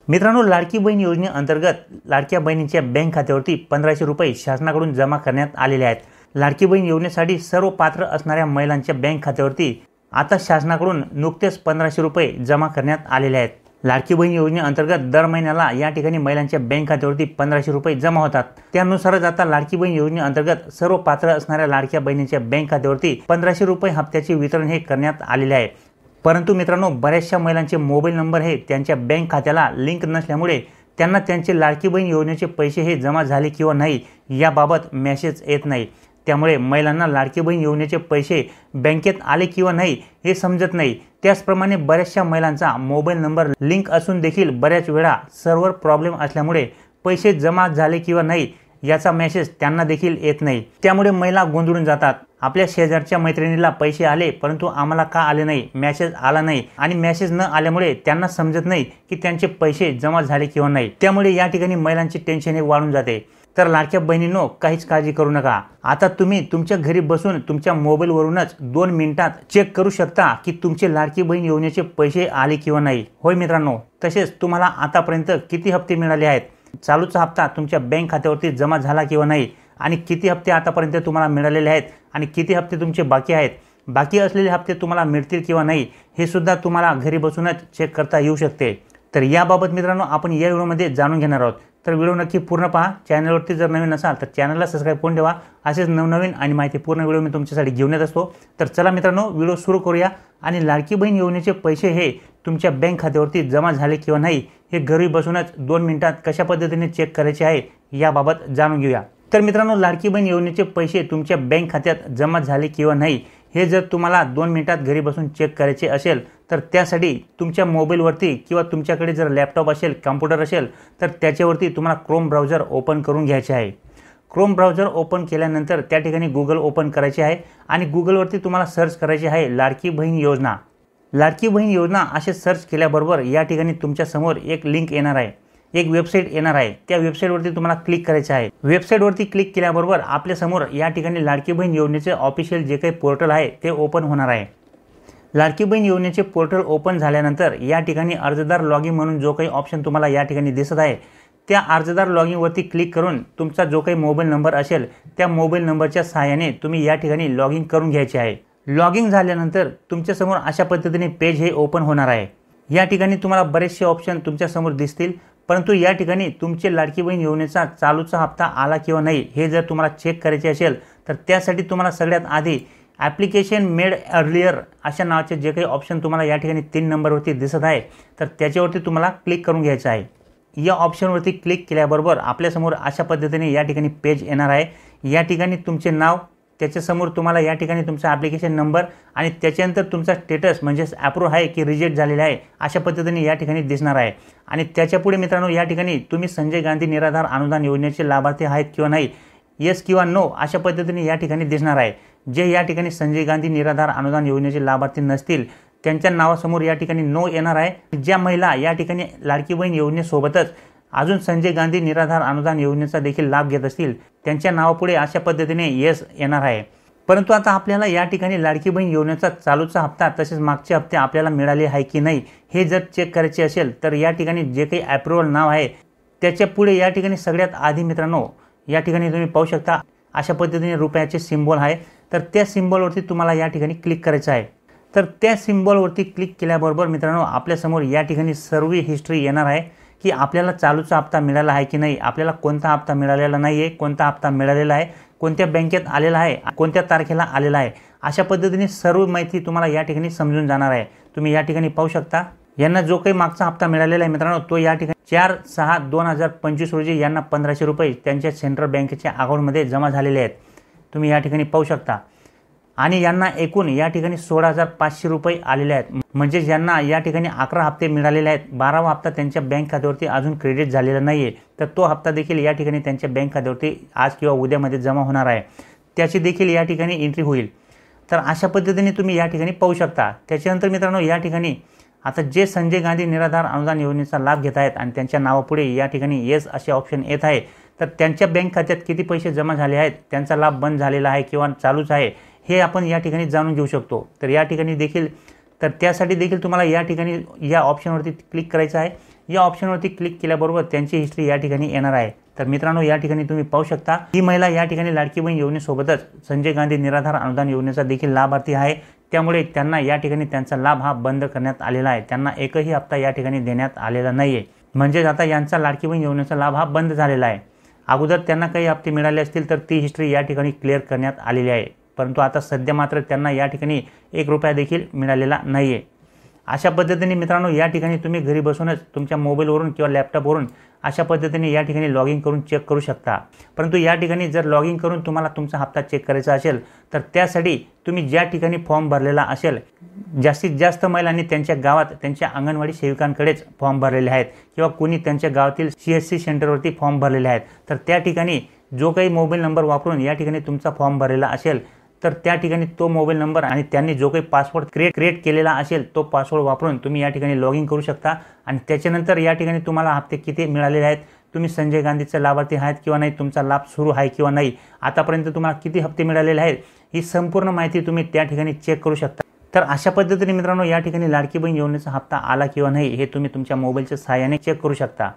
मित्रांनो, लाडकी बहीण योजनेअंतर्गत लाडक्या बहिणींच्या बँक खात्यावरती 1500 रुपये शासनाकडून जमा करण्यात आलेले आहेत। लाडकी बहीण योजनेसाठी सर्व पात्र असणाऱ्या महिलांच्या बँक खात्यावरती आता शासनाकडून नुकतेच 1500 रुपये जमा करण्यात आलेले आहेत। लाडकी बहीण योजनेअंतर्गत दर महिन्याला या ठिकाणी महिलांच्या बँक खात्यावरती 1500 रुपये जमा होतात। त्यानुसारच आता लाडकी बहीण योजनेअंतर्गत सर्व पात्र असणाऱ्या लाडक्या बहिणींच्या बँक खात्यावरती 1500 रुपये हप्त्याचे वितरण हे करण्यात आलेले आहे। परंतु मित्रांनो, बऱ्याचशा महिलांचे मोबाईल नंबर हे त्यांच्या बँक खात्याला लिंक नसल्यामुळे त्यांना त्यांचे लाडकी बहीण योजनेचे पैसे हे जमा झाले किंवा नाही याबाबत मेसेज येत नाही। त्यामुळे महिलांना लाडकी बहीण योजनेचे पैसे बँकेत आले किंवा नाही हे समजत नाही। त्याचप्रमाणे बऱ्याचशा महिलांचा मोबाईल नंबर लिंक असून देखील बऱ्याच वेळा सर्व्हर प्रॉब्लेम असल्यामुळे पैसे जमा झाले किंवा नाही याचा मेसेज त्यांना देखील येत नाही। त्यामुळे महिला गोंधळून जातात। आपल्या शेजारच्या मैत्रिणीला पैसे आले परंतु आम्हाला का आले नाही, मेसेज आला नाही आणि मेसेज न आल्यामुळे त्यांना समजत नाही की त्यांचे पैसे जमा झाले किंवा नाही। त्यामुळे या ठिकाणी महिलांची टेन्शन हे वाढून जाते। तर लाडक्या बहिणींनो, काहीच काळजी करू नका। आता तुम्ही तुमच्या घरी बसून तुमच्या मोबाईलवरूनच 2 मिनिटात चेक करू शकता की तुमचे लाडकी बहीण योजनेचे पैसे आले किंवा नाही। होय मित्रांनो, तसेच तुम्हाला आतापर्यंत किती हप्ते मिळाले आहेत, चालूचा हप्ता तुमच्या बँक खात्यावरती जमा झाला किंवा नाही आणि किती हप्ते आतापर्यंत तुम्हाला मिळालेले आहेत आणि किती हप्ते तुमचे बाकी आहेत, बाकी असलेले हप्ते तुम्हाला मिळतील किंवा नाही हे सुद्धा तुम्हाला घरी बसूनच चेक करता येऊ शकते। तर याबाबत मित्रांनो आपण या व्हिडिओमध्ये जाणून घेणार आहोत। तर व्हिडिओ नक्की पूर्ण पहा। चॅनलवरती जर नवीन असाल तर चॅनलला सबस्क्राइब करून ठेवा। असेच नवनवीन आणि माहितीपूर्ण व्हिडिओ मी तुमच्यासाठी घेऊन येत असतो। तर चला मित्रांनो, व्हिडिओ सुरू करूया आणि लाडकी बहीण योजनेचे पैसे हे तुमच्या बँक खात्यावरती जमा झाले किंवा नाही हे घरी बसूनच 2 मिनिटात कशा पद्धतीने चेक करायचे आहे याबाबत जाणून घेऊया। तर मित्रांनो, लाडकी बहीण योजनेचे पैसे तुमच्या बँक खात्यात जमा झाले किंवा नाही हे जर तुम्हाला 2 मिनिटात घरी बसून चेक करायचे असेल तर त्यासाठी तुमच्या मोबाईलवरती किंवा तुमच्याकडे जर लॅपटॉप असेल, कॉम्प्युटर असेल तर त्याच्यावरती तुम्हाला क्रोम ब्राउझर ओपन करून घ्यायचे आहे। क्रोम ब्राउझर ओपन केल्यानंतर त्या ठिकाणी गूगल ओपन करायचे आहे आणि गूगलवरती तुम्हाला सर्च करायचे आहे लाडकी बहीण योजना। लाडकी बहीण योजना असे सर्च केल्याबरोबर या ठिकाणी तुमच्या समोर एक लिंक येणार आहे, एक वेबसाईट येणार आहे। त्या वेबसाईटवरती तुम्हाला क्लिक करायचे आहे। वेबसाईटवरती क्लिक केल्याबरोबर आपल्या समोर या ठिकाणी लाडकी बहीण योजनेचे ऑफिशियल जे काही पोर्टल आहे ते ओपन होणार आहे। लाडकी बहीण योजनेचे पोर्टल ओपन झाल्यानंतर या ठिकाणी अर्जदार लॉगिन म्हणून जो काही ऑप्शन तुम्हाला या ठिकाणी दिसत आहे त्या अर्जदार लॉगिनवरती क्लिक करून तुमचा जो काही मोबाईल नंबर असेल त्या मोबाईल नंबरच्या सहाय्याने तुम्ही या ठिकाणी लॉगिन करून घ्यायचे आहे। लॉगिन झाल्यानंतर तुमच्या समोर अशा पद्धतीने पेज हे ओपन होणार आहे। या ठिकाणी तुम्हाला बरेचसे ऑप्शन तुमच्या समोर दिसतील, परंतु या ठिकाणी तुमचे लाडकी बहीण योजनेचा चालूचा हप्ता आला किंवा नाही हे जर तुम्हाला चेक करायचे असेल तर त्यासाठी तुम्हाला सगळ्यात आधी ॲप्लिकेशन मेड अर्लियर अशा नावाचे जे काही ऑप्शन तुम्हाला या ठिकाणी 3 नंबरवरती दिसत आहे तर त्याच्यावरती तुम्हाला क्लिक करून घ्यायचं आहे। या ऑप्शनवरती क्लिक केल्याबरोबर आपल्यासमोर अशा पद्धतीने या ठिकाणी पेज येणार आहे। या ठिकाणी तुमचे नाव, त्याच्यासमोर तुम्हाला या ठिकाणी तुमचा ॲप्लिकेशन नंबर आणि त्याच्यानंतर तुमचा स्टेटस म्हणजेच अप्रूव्ह आहे की रिजेक्ट झालेला आहे अशा पद्धतीने या ठिकाणी दिसणार आहे। आणि त्याच्यापुढे मित्रांनो या ठिकाणी तुम्ही संजय गांधी निराधार अनुदान योजनेचे लाभार्थी आहेत किंवा नाही, येस किंवा नो अशा पद्धतीने या ठिकाणी दिसणार आहे। जे या ठिकाणी संजय गांधी निराधार अनुदान योजनेचे लाभार्थी नसतील त्यांच्या नावासमोर या ठिकाणी नो येणार आहे। ज्या महिला या ठिकाणी लाडकी बहीण योजनेसोबतच अजून संजय गांधी निराधार अनुदान योजनेचा देखील लाभ घेत असतील त्यांच्या नावापुढे अशा पद्धतीने येस येणार आहे। परंतु आता आपल्याला या ठिकाणी लाडकी बहीण योजनेचा चालूचा हप्ता तसेच मागचे हप्ते आपल्याला मिळाले आहे की नाही हे जर चेक करायचे असेल तर या ठिकाणी जे काही अप्रूव्हल नाव आहे त्याच्या पुढे या ठिकाणी सगळ्यात आधी मित्रांनो या ठिकाणी तुम्ही पाहू शकता अशा पद्धतीने रुपयाचे सिम्बॉल आहे। तर त्या सिम्बॉलवरती तुम्हाला या ठिकाणी क्लिक करायचं आहे। तर त्या सिम्बॉलवरती क्लिक केल्याबरोबर मित्रांनो आपल्यासमोर या ठिकाणी सर्व हिस्ट्री येणार आहे की आपल्याला चालूचा हप्ता मिळाला आहे की नाही, आपल्याला कोणता हप्ता मिळालेला नाही आहे, कोणता हप्ता मिळालेला आहे, कोणत्या बँकेत आलेला आहे, कोणत्या तारखेला आलेला आहे अशा पद्धतीने सर्व माहिती तुम्हाला या ठिकाणी समजून जाणार आहे। तुम्ही या ठिकाणी पाहू शकता यांना जो काही मागचा हप्ता मिळालेला आहे मित्रांनो तो या ठिकाणी 4/6/2025 रोजी यांना 1500 रुपये त्यांच्या सेंट्रल बँकेच्या अकाउंटमध्ये जमा झालेले आहेत। तुम्ही या ठिकाणी पाहू शकता आणि यांना एकूण या ठिकाणी 16,500 रुपये आलेले आहेत। म्हणजे यांना या ठिकाणी 11 हप्ते मिळालेले आहेत। 12वा हप्ता त्यांच्या बँक खात्यावरती अजून क्रेडिट झालेला नाहीये, तर तो हप्ता देखील या ठिकाणी त्यांच्या बँक खात्यावरती आज किंवा उद्यामध्ये जमा होणार आहे, त्याची देखील या ठिकाणी एंट्री होईल। तर अशा पद्धतीने तुम्ही या ठिकाणी पाहू शकता। त्याच्यानंतर मित्रांनो या ठिकाणी आता जे संजय गांधी निराधार अनुदान योजनेचा लाभ घेत आहेत आणि त्यांच्या नावापुढे या ठिकाणी येस असे ऑप्शन येत आहे तर त्यांच्या बँक खात्यात किती पैसे जमा झाले आहेत, त्यांचा लाभ बंद झालेला आहे किंवा चालूच आहे हे आपण या ठिकाणी जाणून घेऊ शकतो। तर या ठिकाणी देखील तर त्यासाठी देखील तुम्हाला या ठिकाणी या ऑप्शनवरती क्लिक करायचं आहे। या ऑप्शनवरती क्लिक केल्याबरोबर त्यांची हिस्ट्री या ठिकाणी येणार आहे। तर मित्रांनो, या ठिकाणी तुम्ही पाहू शकता ही महिला या ठिकाणी लाडकी बहीण योजनेसोबतच संजय गांधी निराधार अनुदान योजनेचा देखील लाभार्थी आहे। त्यामुळे त्यांना या ठिकाणी त्यांचा लाभ हा बंद करण्यात आलेला आहे। त्यांना एकही हप्ता या ठिकाणी देण्यात आलेला नाहीये, म्हणजेच आता यांचा लाडकी बहीण योजनेचा लाभ हा बंद झालेला आहे। अगोदर त्यांना काही हप्ते मिळाले असतील तर ती हिस्ट्री या ठिकाणी क्लिअर करण्यात आलेली आहे, परंतु आता सध्या मात्र त्यांना या ठिकाणी 1 रुपया देखील मिळालेला नाहीये। अशा पद्धतीने मित्रांनो, या ठिकाणी तुम्ही घरी बसूनच तुमच्या मोबाईलवरून किंवा लॅपटॉपवरून अशा पद्धतीने या ठिकाणी लॉग इन करून चेक करू शकता। परंतु या ठिकाणी जर लॉग इन करून तुम्हाला तुमचा हप्ता चेक करायचा असेल तर त्यासाठी तुम्ही ज्या ठिकाणी फॉर्म भरलेला असेल, जास्तीत जास्त महिलांनी त्यांच्या गावात त्यांच्या अंगणवाडी सेविकांकडेच फॉर्म भरलेले आहेत किंवा कोणी त्यांच्या गावातील CSC सेंटरवरती फॉर्म भरलेले आहेत, तर त्या ठिकाणी जो काही मोबाईल नंबर वापरून या ठिकाणी तुमचा फॉर्म भरलेला असेल तर त्या ठिकाणी तो मोबाईल नंबर आणि त्यांनी जो काही पासवर्ड क्रिएट केलेला असेल तो पासवर्ड वापरून तुम्ही या ठिकाणी लॉग इन करू शकता। आणि त्याच्यानंतर या ठिकाणी तुम्हाला हप्ते किती मिळालेले आहेत, तुम्ही संजय गांधीचे लाभार्थी आहेत किंवा नाही, तुमचा लाभ सुरू आहे किंवा नाही, आतापर्यंत तुम्हाला किती हप्ते मिळालेले आहेत, ही संपूर्ण माहिती तुम्ही त्या ठिकाणी चेक करू शकता। तर अशा पद्धतीने मित्रांनो, या ठिकाणी लाडकी बहीण योजनेचा हप्ता आला किंवा नाही हे तुम्ही तुमच्या मोबाईलच्या सहाय्याने चेक करू शकता।